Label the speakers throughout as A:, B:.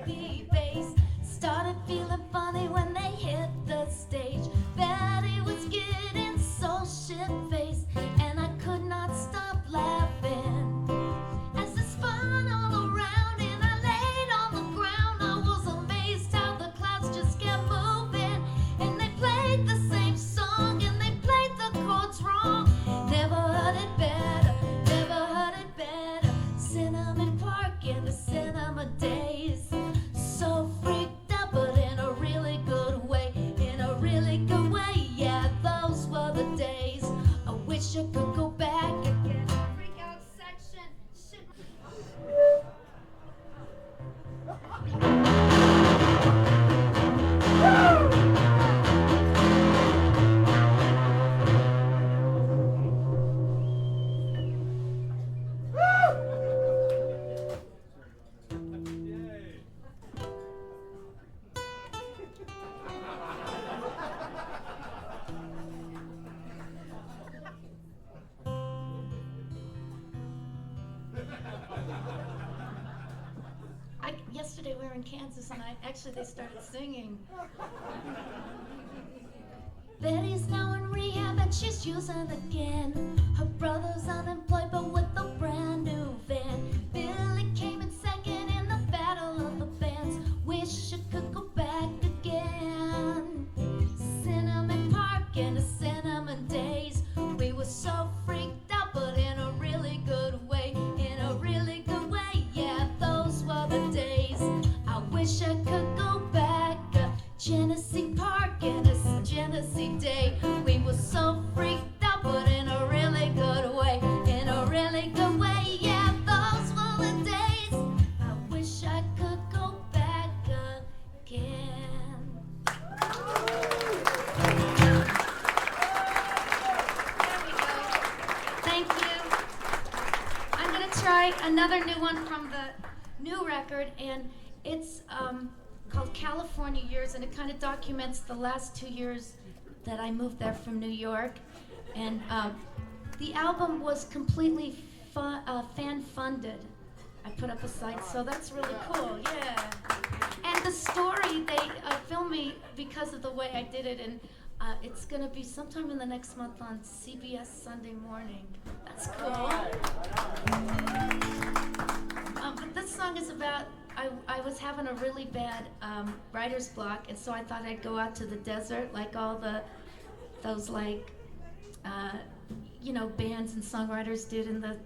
A: baby bass started feeling funny when they hit the stage. Betty was getting so shit-faced, and I could not stop laughing as this spun all around and I laid on the ground. I was amazed how the clouds just kept moving, and they played the same song and they played the chords wrong. Never heard it better, never heard it better. Cinnamon Park in the cinema days. So freaked out, but in a really good way, in a really good way. Yeah, those were the days. I wish I could go back again. Freak out section. Shit. Yesterday we were in Kansas and they started singing. Betty's now in rehab and she's using again. Her brother's unemployed but with a brand new van. Billy came in second in the battle of the bands. Wish I could go back again. Cinnamon Park in the cinnamon days. We were so freaked out, but in a really good way, in a really good way. Yeah, those were the days. I wish I could go back. Genesee Park in a Genesee day. We were so freaked out, but in a really good way, in a really good way. Yeah, those were the days. I wish I could go back again. There we go. Thank you. I'm gonna try another new one from the new record, and it's called California Years, and it kind of documents the last 2 years that I moved there from New York. And the album was completely fan-funded. I put up a site, so that's really cool, yeah. And the story, they filmed me because of the way I did it, and it's going to be sometime in the next month on CBS Sunday Morning. That's cool. But this song is about, I was having a really bad writer's block, and so I thought I'd go out to the desert like all those bands and songwriters did in the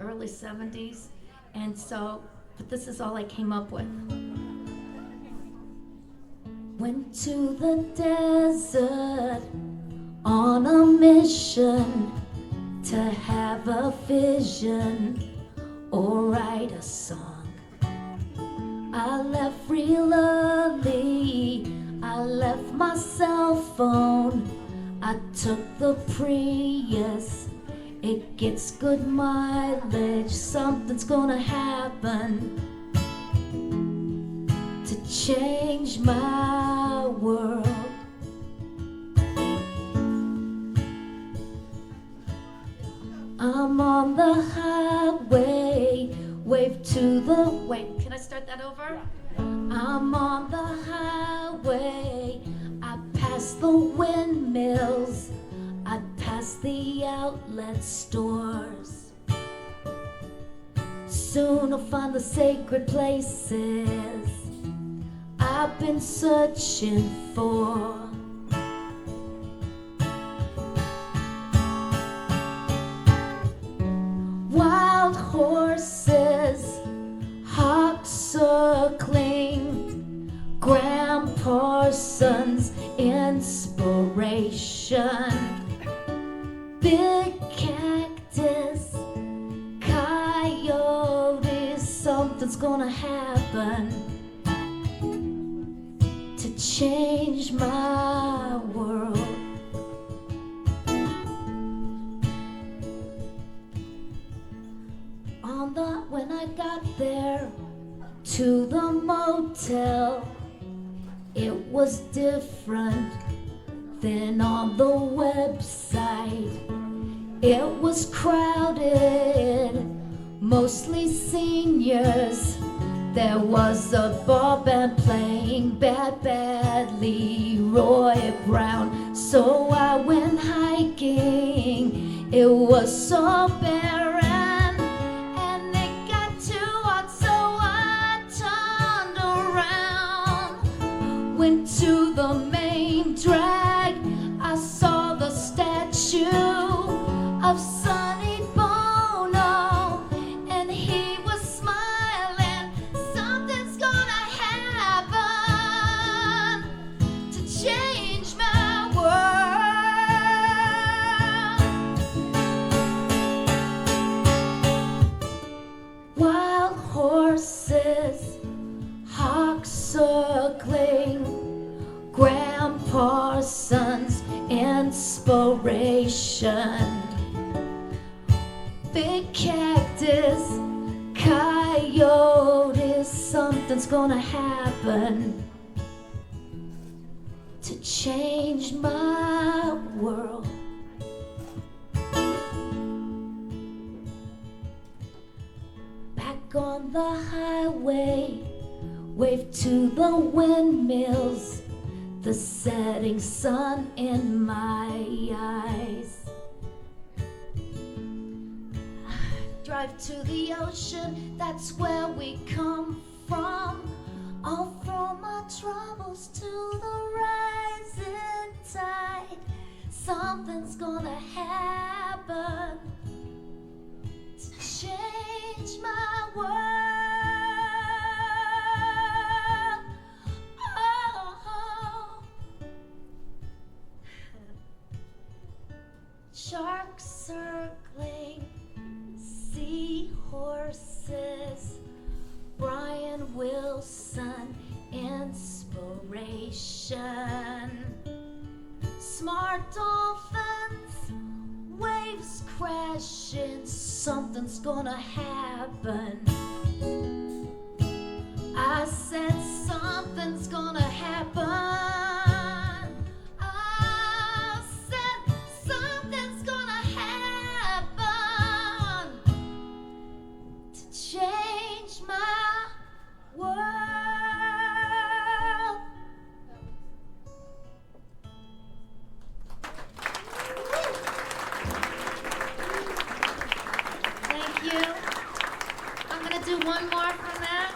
A: early 70s. And so, but this is all I came up with. Went to the desert on a mission to have a vision or write a song. I left real early, I left my cell phone, I took the Prius, it gets good mileage, something's gonna happen to change my world. I'm on the highway, wave to the, wait, can I start that over? I'm on the highway, I pass the windmills, I pass the outlet stores. Soon I'll find the sacred places I've been searching for. Wild horses, hawks circling, Graham Parsons inspiration, big cactus, coyotes, something's gonna happen to change my world. When I got there to the motel, it was different than on the website. It was crowded, mostly seniors. There was a ball band playing Bad Bad Leroy Brown. So I went hiking, it was so barren, and it got too hot, so I turned around. Went to the main drag, I saw the statue of Sonny Bono, and he was smiling. Something's gonna happen to change my world. Wild horses, hawks circling, Grandpa's son's inspiration. Big cactus, coyotes, something's gonna happen to change my world. Back on the highway, wave to the windmills, the setting sun in my eyes. Drive to the ocean, that's where we come from. I'll throw my troubles to the rising tide. Something's gonna happen to change my world. Oh. Sharks circling, seahorses, Brian Wilson, inspiration. Smart dolphins, waves crashing, something's gonna happen. I said something's gonna happen. Change my world. Thank you. I'm gonna do one more from that.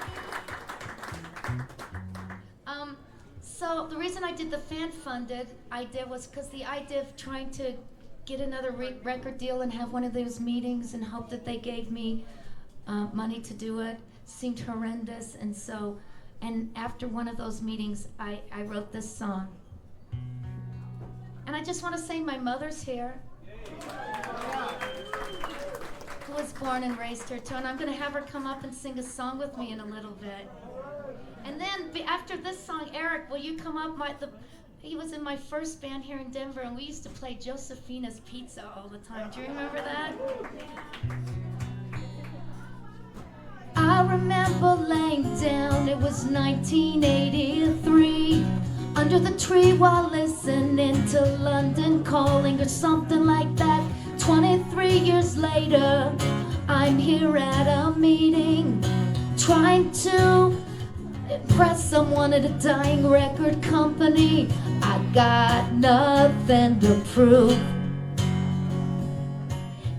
A: So the reason I did the fan-funded idea was because the idea of trying to get another record deal and have one of those meetings and hope that they gave me money to do it seemed horrendous, and after one of those meetings I wrote this song, and I just want to say my mother's here, who was born and raised here too, and I'm going to have her come up and sing a song with me in a little bit. And then after this song, Eric, will you come up? He was in my first band here in Denver, and we used to play Josefina's Pizza all the time. Do you remember that? I remember laying down, it was 1983, under the tree while listening to London Calling or something like that. 23 years later, I'm here at a meeting, trying to impress someone at a dying record company. I got nothing to prove.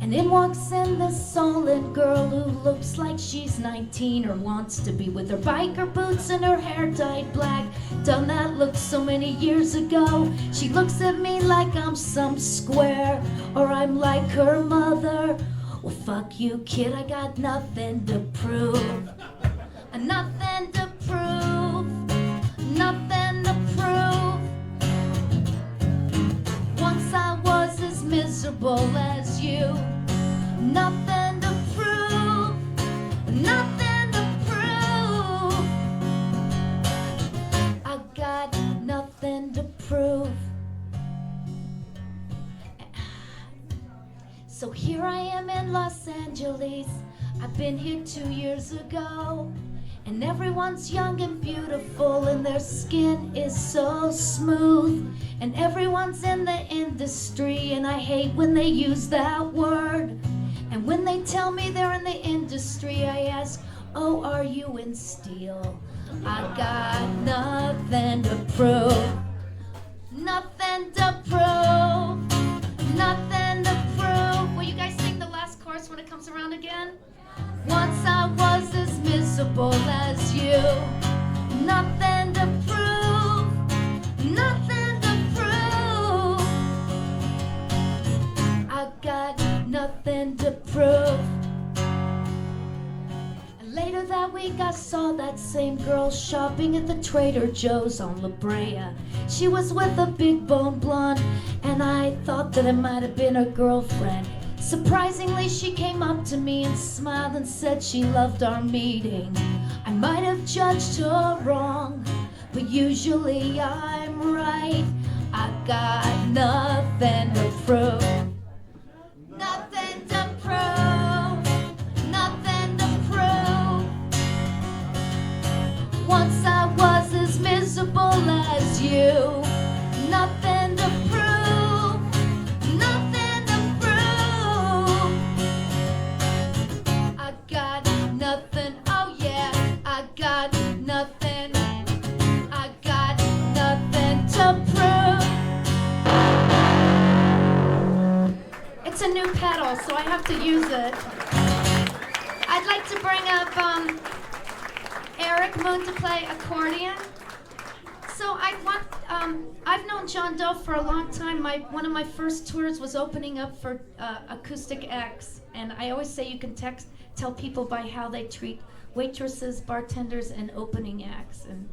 A: And in walks in this solid girl who looks like she's 19 or wants to be, with her biker boots and her hair dyed black. Done that look so many years ago. She looks at me like I'm some square, or I'm like her mother. Well, fuck you, kid, I got nothing to prove. Nothing to prove. Nothing to prove. Once I was as miserable as you. Nothing to prove, nothing to prove. I got nothing to prove. So here I am in Los Angeles. I've been here 2 years ago. And everyone's young and beautiful, and their skin is so smooth. And everyone's in the industry, and I hate when they use that word. And when they tell me they're in the industry, I ask, Oh, are you in steel? I got nothing to prove. Nothing to prove. Nothing to prove. Will you guys sing the last chorus when it comes around again? Once I was as miserable as you. Nothing to prove. Nothing to prove. I got nothing to prove. Later that week I saw that same girl shopping at the Trader Joe's on La Brea. She was with a big bone blonde, and I thought that it might have been her girlfriend. Surprisingly, she came up to me and smiled and said she loved our meeting. I might have judged her wrong, but usually I'm right. I got nothing to prove. Nothing to prove. Nothing to prove. Once I was as miserable as you. Nothing to prove. Nothing to prove. I got nothing. Oh yeah, I got nothing. I got nothing to prove. It's a new pedal, so I have to use it. I'd like to bring up Eric Moon to play accordion. So I've known John Doe for a long time. One of my first tours was opening up for Acoustic X, and I always say you can tell people by how they treat waitresses, bartenders, and opening acts. And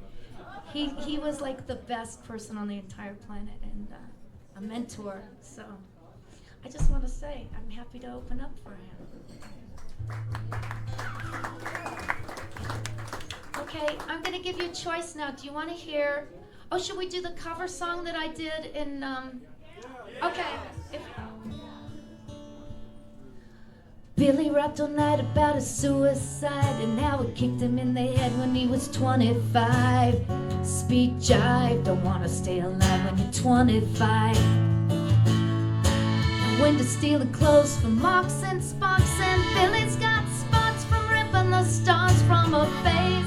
A: he was like the best person on the entire planet and a mentor. So I just want to say I'm happy to open up for him. Okay, I'm going to give you a choice now. Do you want to hear... Oh, should we do the cover song that I did in... Okay. Billy rapped all night about his suicide and how it kicked him in the head when he was 25. Speak jive, don't want to stay alive when you're 25. And when to steal the clothes from Mox and Spox, and Billy's got spots from ripping the stars from her face.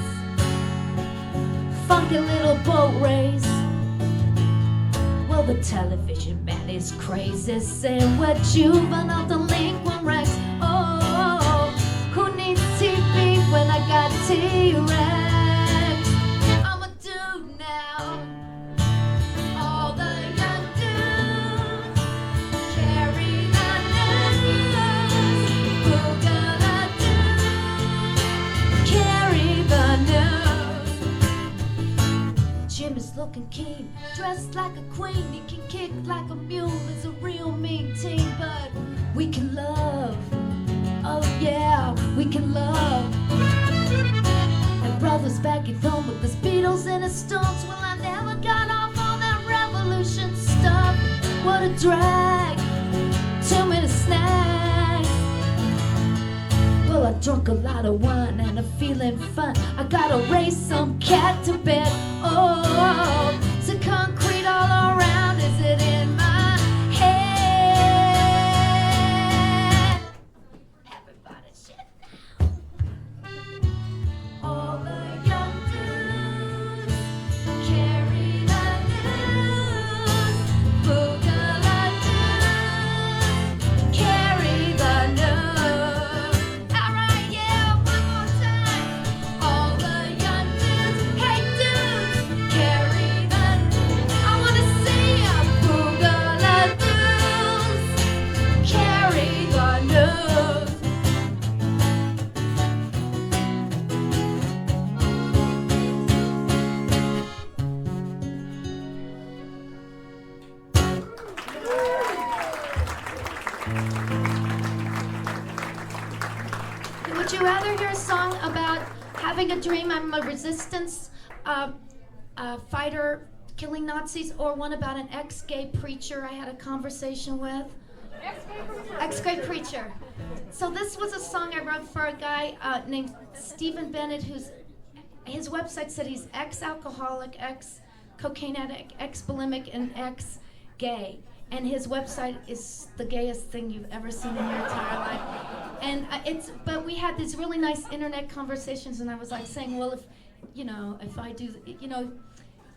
A: Funky little boat race. Well, the television man is crazy, saying we're juvenile delinquent wrecks. Oh, who needs TV when I got T-Rex? I'm a dude now. All the young dudes carry the news. Who gonna do? Carry the news. Jim is looking keen, dressed like a queen. He can kick like a mule. It's a real mean team, but we can love. Oh yeah, we can love. And brother's back at home with his Beatles and his Stones. Well, I never got off all that revolution stuff. What a drag. Too many snacks. Well, I drunk a lot of wine and I'm feeling fun. I gotta race some cat to bed. Oh, is it concrete all around? Is it in my head? Everybody shit now. All the young dudes carry the news. Boogaloo dudes carry the news. Alright, yeah, one more time. All the young dudes, hey dudes, carry the news. I wanna see ya. Boogaloo dudes carry the news. Would you rather hear a song about having a dream I'm a resistance fighter killing Nazis, or one about an ex-gay preacher I had a conversation with? Ex-gay preacher. So this was a song I wrote for a guy named Stephen Bennett, who's his website said he's ex-alcoholic, ex-cocaine addict, ex-bulimic, and ex-gay. and his website is the gayest thing you've ever seen in your entire life. And but we had these really nice internet conversations, and I was like saying, well, if I do,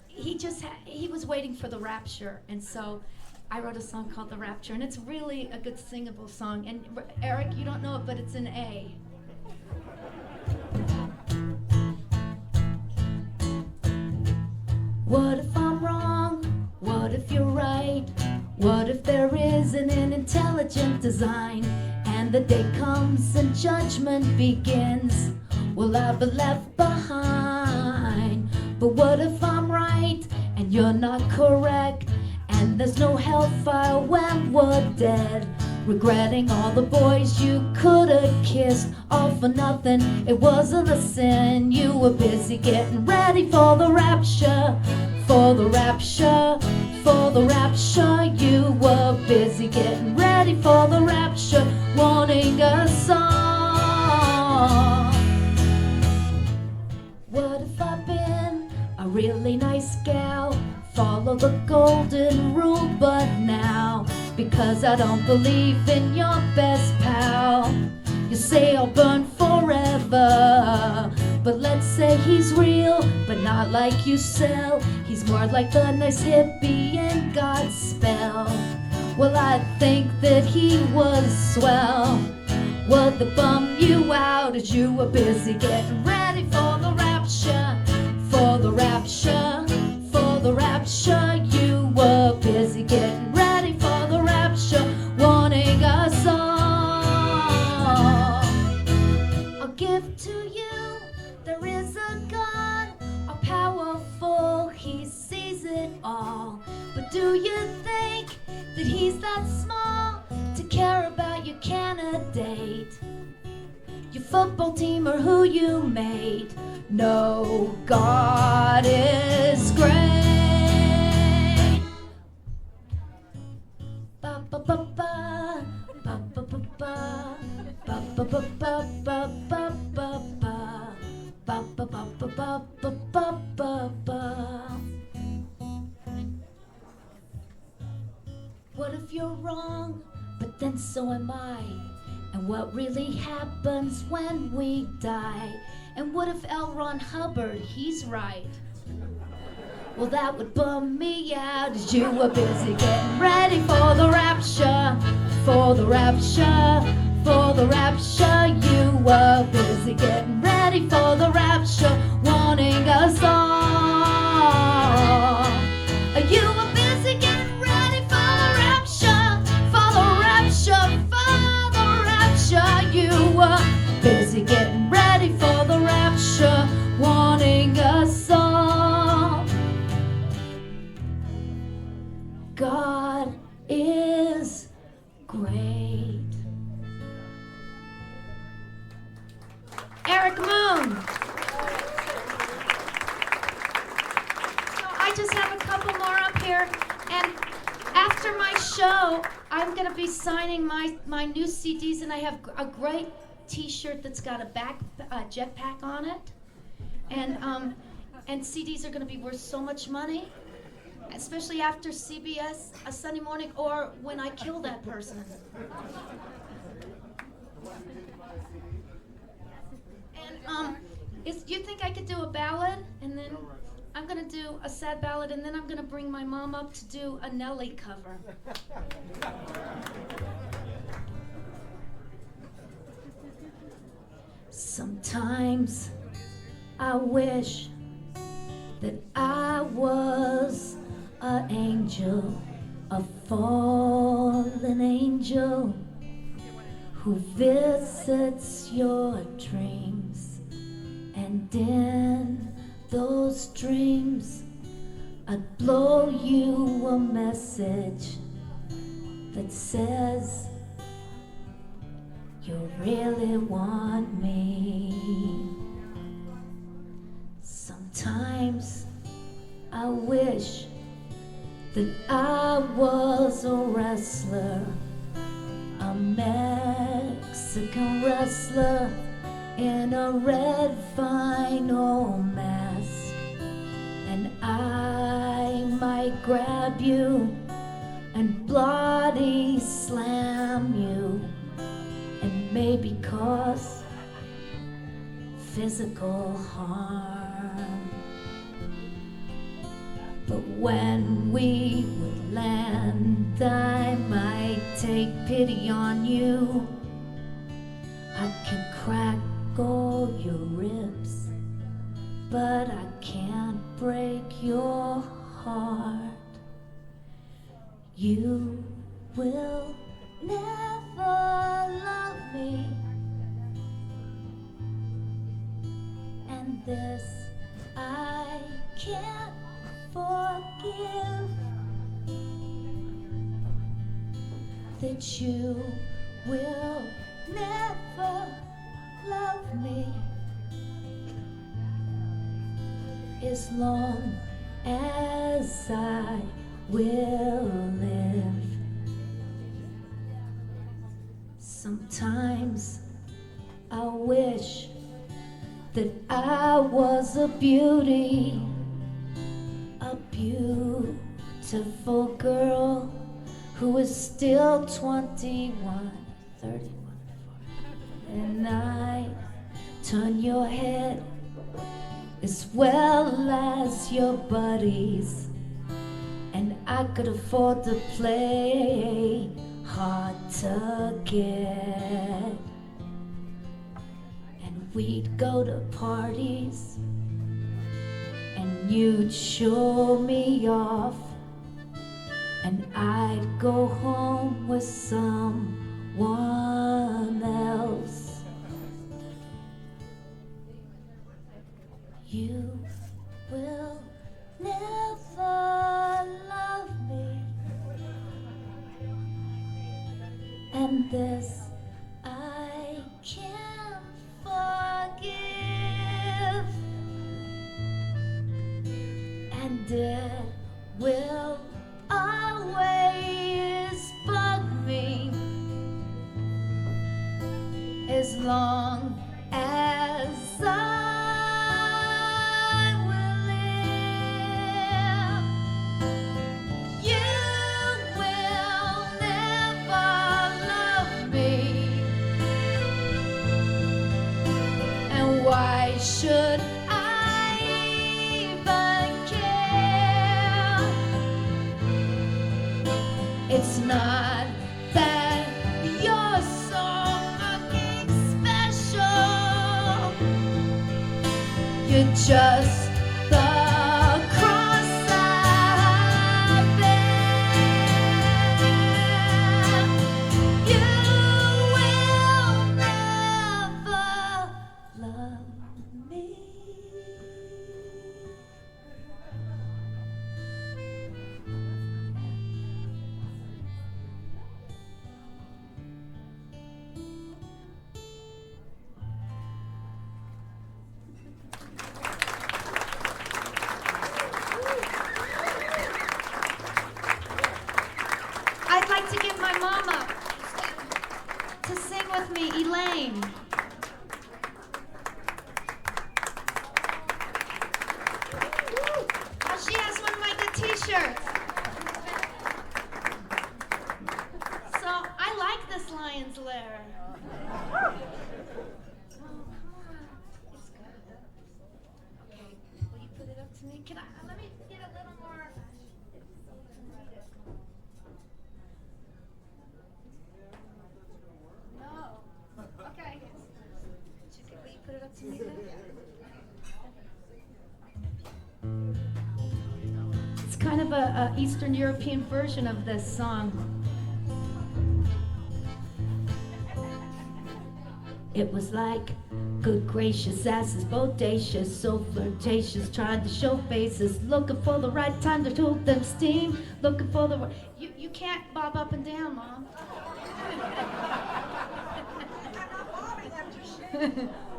A: he was waiting for the Rapture, and so I wrote a song called The Rapture, and it's really a good singable song. And Eric, you don't know it, but it's an A. What if I'm wrong? What if you're right? What if there isn't an intelligent design? And the day comes and judgment begins. Will I be left behind? But what if I'm right and you're not correct? And there's no hellfire when we're dead, regretting all the boys you could have kissed, all for nothing. It wasn't a sin. You were busy getting ready for the rapture, for the rapture, for the rapture. You were busy getting ready for the rapture, wanting a song. What if I've been a really nice gal? Follow the golden rule, but now, because I don't believe in your best pal, you say I'll burn forever. But let's say he's real, but not like you sell. He's more like the nice hippie in God's spell. Well, I think that he was swell. What that bum you out is you were busy getting ready for the rapture, for the rapture, for the rapture. You were busy getting ready for the rapture, wanting a song. I'll give to you, there is a God, all powerful, he sees it all. But do you think that he's that small to care about your candidate, your football team, or who you made? No, God is great. Ba ba ba ba ba ba ba ba ba ba ba ba ba ba ba ba ba ba ba. What if you're wrong, but then so am I? And what really happens when we die? And what if L. Ron Hubbard, he's right? Well, that would bum me out as you were busy getting ready for the rapture, for the rapture, for the rapture. You were busy getting ready for the rapture, wanting a song. You were busy getting ready for the rapture, for the rapture, for the rapture. You were busy getting ready for the rapture, wanting a song. God is great. Eric Moon. So I just have a couple more up here, and after my show, I'm going to be signing my new CDs, and I have a great T-shirt that's got a jetpack on it, and CDs are going to be worth so much money, especially after CBS a Sunday morning, or when I kill that person. And you think I could do a ballad, and then I'm going to do a sad ballad, and then I'm going to bring my mom up to do a Nelly cover. Sometimes I wish that I was an angel, a fallen angel who visits your dreams, and in those dreams I'd blow you a message that says you really want me. Sometimes I wish that I was a wrestler, a Mexican wrestler in a red vinyl mask, and I might grab you and bloody slam you, and maybe cause physical harm. But when we would land, I might take pity on you. I can crack all your ribs, but I can't break your heart. You will never love me, and this I can't forgive. That you will never love me as long as I will live. Sometimes I wish that I was a beauty, a beautiful girl who is still 21, 31, 40, and I turn your head as well as your buddies, and I could afford to play hard to get, and we'd go to parties and you'd show me off, and I'd go home with someone else. You will never love me, and this I can't forgive, and it will always bug me as long as I will live. You will never love me, and why should I even care? It's not that you're so fucking special. You're just the cross I bear. You will never love me. I'd like to give my mama to sing with me, Elaine. Oh, she has one of my good t-shirts. So I like this Lion's Lair. Oh, come on. It's good. Okay, will you put it up to me? Can I, let me get a little more. No. Okay. Will you put it up to me then? It's kind of a Eastern European version of this song. It was like, good gracious, asses bodacious, so flirtatious, trying to show faces, looking for the right time to tool them steam, looking for the you can't bob up and down, Mom.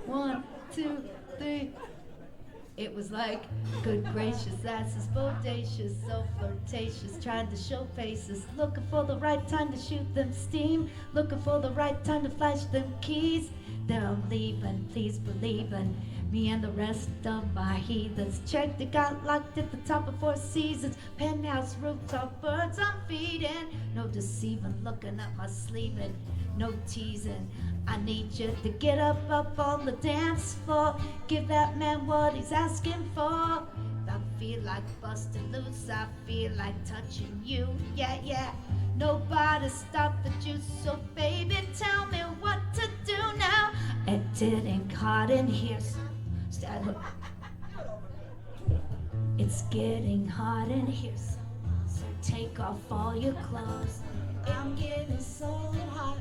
A: 1, 2, 3. It was like, good gracious, asses bodacious, so flirtatious, trying to show faces, looking for the right time to shoot them steam, looking for the right time to flash them keys. Then I'm leaving, please believin', Me and the rest of my heathens checked it, got locked at the top of Four Seasons. Penthouse rooftop, birds I'm feeding. No deceiving, looking up my sleeve and no teasing. I need you to get up on the dance floor. Give that man what he's asking for. If I feel like busting loose, I feel like touching you. Yeah, yeah. Nobody stop the juice, so baby, tell me what to do now. It didn't hot in here. It's getting hot in here, so take off all your clothes. I'm getting so hot,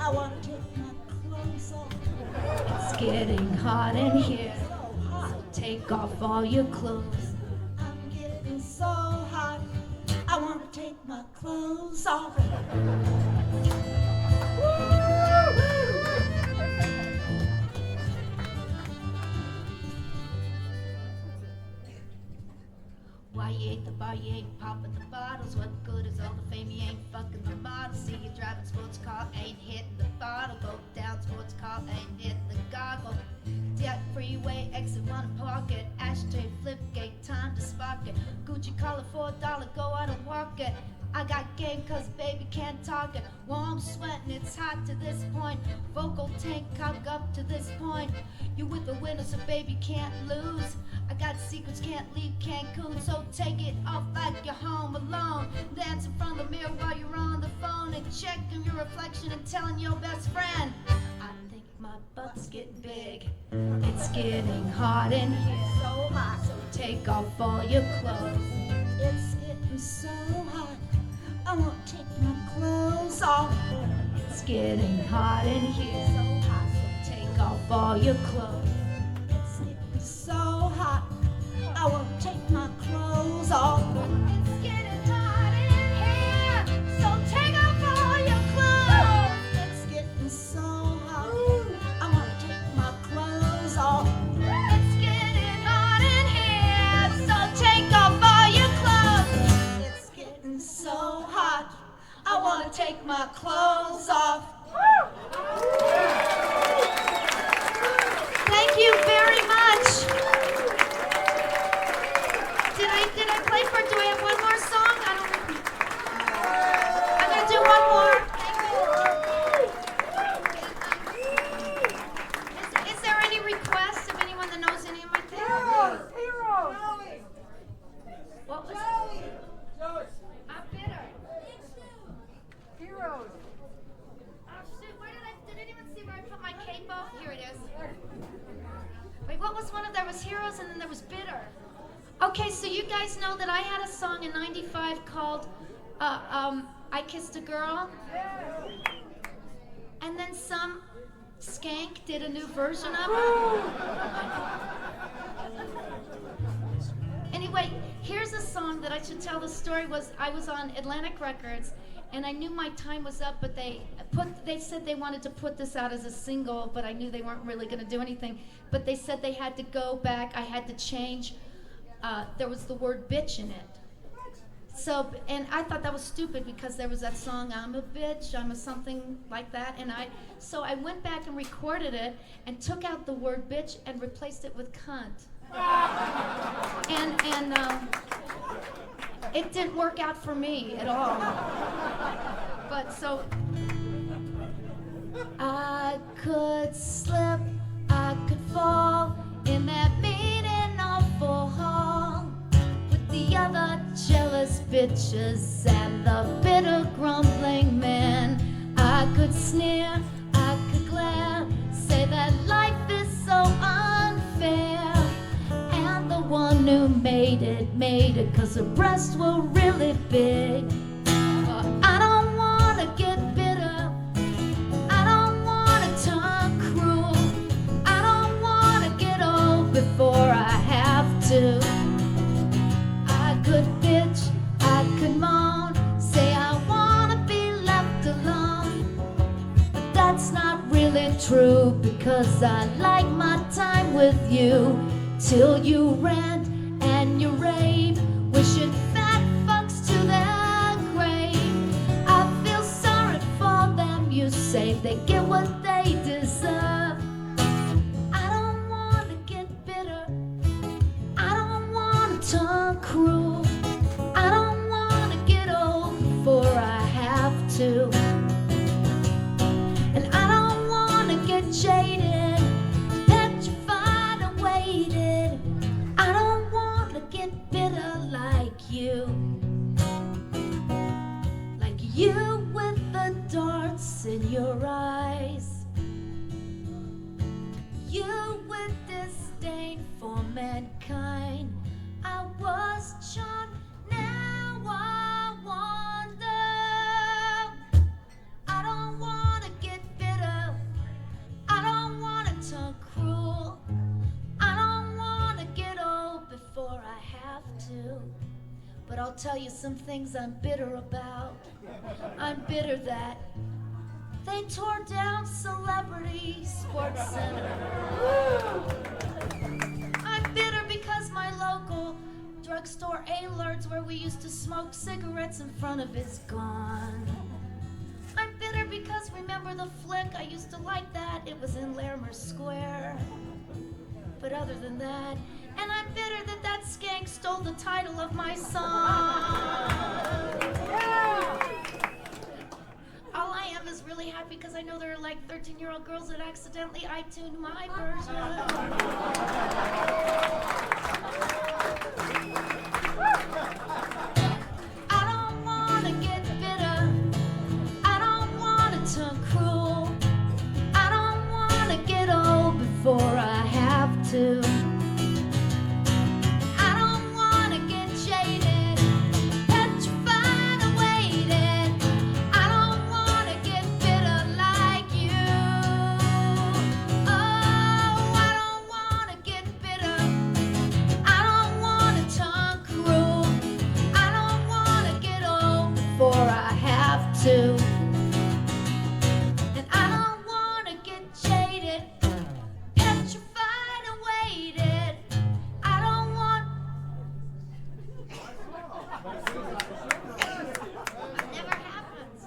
A: I want to take my clothes off. It's getting hot in here, so take off all your clothes. I'm getting so hot, I want to take my clothes off. Why you ain't the bar, you ain't popping the bottles. What good is all the fame, you ain't fucking the model. See you driving sports car, ain't hitting the bottle. Go down sports car, ain't hitting the goggle. Jet freeway, exit one pocket. Ashtray, flip gate, time to spark it. Gucci collar, $4, go out and walk it. I got game cause baby can't talk it. Warm sweating, it's hot to this point. Vocal tank cock up to this point. You with the winner so baby can't lose. I got secrets, can't leave Cancun. So take it off like you're home alone. Dance in front of the mirror while you're on the phone. And checking your reflection and telling your best friend, I think my butt's getting big. It's getting hot in here, so hot. So take off all your clothes. It's getting so hot, I won't take my clothes off. It's getting hot in here, so hot. So take off all your clothes. It's getting so hot, I won't take my clothes off. It's getting hot in here, so take off all your clothes. It's getting so hot, I won't take my clothes off. It's getting hot in here, so take off all your clothes. It's getting so hot, I want to take my clothes off. Thank you very much. Did I play for, do I have one more song? I'm going to do one more. Is there any requests of anyone that knows any of my things?
B: Heroes!
A: What was it? I'm bitter.
B: Heroes!
A: Oh shoot, did anyone see where I put my capo? Here it is. Wait, what was one of, there was Heroes and then there was Bitter. Okay, so you guys know that I had a song in '95 called I Kissed a Girl. And then some skank did a new version of it. Anyway, here's a song that I should tell the story. I was on Atlantic Records and I knew my time was up, but they said they wanted to put this out as a single, but I knew they weren't really going to do anything. But they said they had to go back, I had to change. There was the word bitch in it. So, and I thought that was stupid because there was that song, I'm a bitch, I'm a something like that. So I went back and recorded it and took out the word bitch and replaced it with cunt. And it didn't work out for me at all. But so, I could slip, I could fall in that mean and awful hall with the other jealous bitches and the bitter grumbling men. I could sneer, I could glare, say that life is so unfair. And the one who made it, 'cause her breasts were really big. But I don't wanna get bitter, I don't wanna turn cruel, I don't wanna get old before I have to. I could bitch, I could moan, say I wanna be left alone. But that's not really true, because I like my time with you. Till you rant and you rave, wishing fat fucks to their grave. I feel sorry for them, you say they get what they deserve. I don't wanna get what's in your eyes. You with disdain for mankind. I was charmed, now I wonder. I don't wanna get bitter, I don't wanna turn cruel, I don't wanna get old before I have to. But I'll tell you some things I'm bitter about. I'm bitter that they tore down Celebrity Sports Center. I'm bitter because my local drugstore Alerts, where we used to smoke cigarettes in front of, is gone. I'm bitter because remember the flick? I used to like that. It was in Lair Square. But other than that, and I'm bitter that that skank stole the title of my song. Yeah. All I am is really happy because I know there are like 13-year-old girls that accidentally iTuned my version. I don't want to get bitter. I don't want to turn cruel. I don't want to get old before I have to. I don't want to get jaded, petrified and waited. I don't want to get bitter like you. Oh, I don't want to get bitter. I don't want to turn cruel. I don't want to get old before I have to. And I don't want to get jaded, petrified and waited. I don't want. It never happens.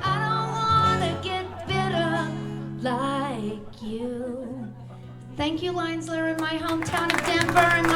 A: I don't want to get bitter like you. Thank you, Lions Lair, in my hometown of Denver. And